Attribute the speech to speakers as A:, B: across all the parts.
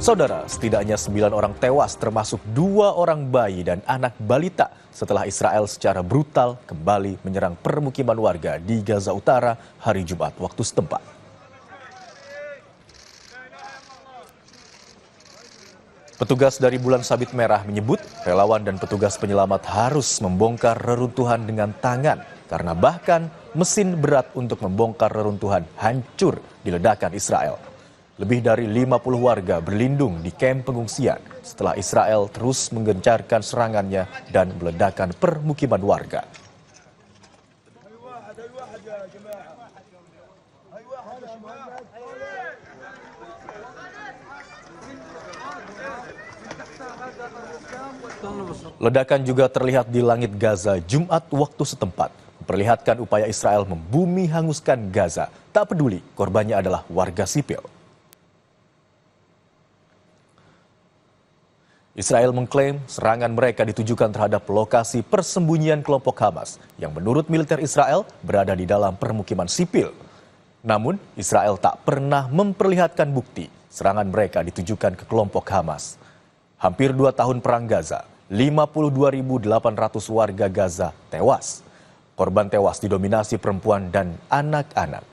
A: Saudara, setidaknya 9 orang tewas termasuk 2 orang bayi dan anak balita setelah Israel secara brutal kembali menyerang permukiman warga di Gaza Utara hari Jumat waktu setempat. Petugas dari Bulan Sabit Merah menyebut relawan dan petugas penyelamat harus membongkar reruntuhan dengan tangan karena bahkan mesin berat untuk membongkar reruntuhan hancur di ledakan Israel. Lebih dari 50 warga berlindung di kamp pengungsian setelah Israel terus menggencarkan serangannya dan meledakkan permukiman warga. Ledakan juga terlihat di langit Gaza Jumat waktu setempat, memperlihatkan upaya Israel membumi hanguskan Gaza. Tak peduli korbannya adalah warga sipil. Israel mengklaim serangan mereka ditujukan terhadap lokasi persembunyian kelompok Hamas yang menurut militer Israel berada di dalam permukiman sipil. Namun, Israel tak pernah memperlihatkan bukti serangan mereka ditujukan ke kelompok Hamas. Hampir 2 tahun perang Gaza, 52.800 warga Gaza tewas. Korban tewas didominasi perempuan dan anak-anak.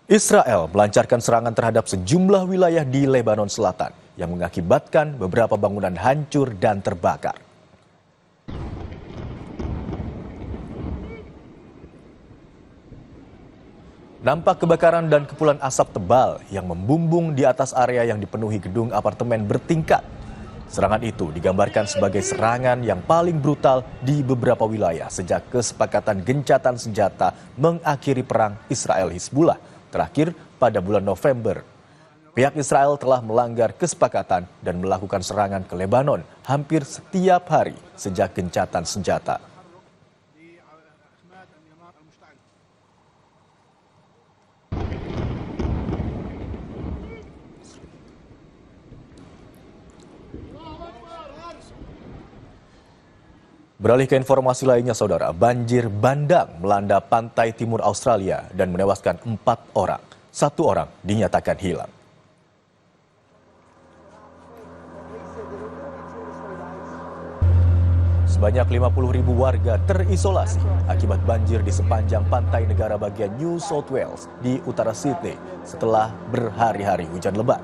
A: Israel melancarkan serangan terhadap sejumlah wilayah di Lebanon Selatan yang mengakibatkan beberapa bangunan hancur dan terbakar. Nampak kebakaran dan kepulan asap tebal yang membumbung di atas area yang dipenuhi gedung apartemen bertingkat. Serangan itu digambarkan sebagai serangan yang paling brutal di beberapa wilayah sejak kesepakatan gencatan senjata mengakhiri perang Israel-Hizbullah terakhir pada bulan November. Pihak Israel telah melanggar kesepakatan dan melakukan serangan ke Lebanon hampir setiap hari sejak gencatan senjata. Beralih ke informasi lainnya, saudara, banjir bandang melanda pantai timur Australia dan menewaskan 4 orang. 1 orang dinyatakan hilang. Sebanyak 50.000 warga terisolasi akibat banjir di sepanjang pantai negara bagian New South Wales di utara Sydney setelah berhari-hari hujan lebat.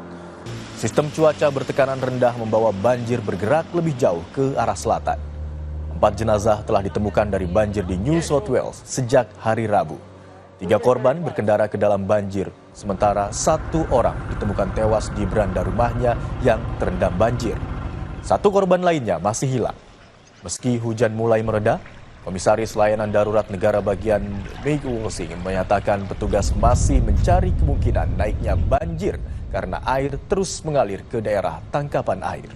A: Sistem cuaca bertekanan rendah membawa banjir bergerak lebih jauh ke arah selatan. 4 jenazah telah ditemukan dari banjir di New South Wales sejak hari Rabu. 3 korban berkendara ke dalam banjir, sementara 1 orang ditemukan tewas di beranda rumahnya yang terendam banjir. 1 korban lainnya masih hilang. Meski hujan mulai mereda, Komisaris Layanan Darurat Negara Bagian Meg Wolsing menyatakan petugas masih mencari kemungkinan naiknya banjir karena air terus mengalir ke daerah tangkapan air.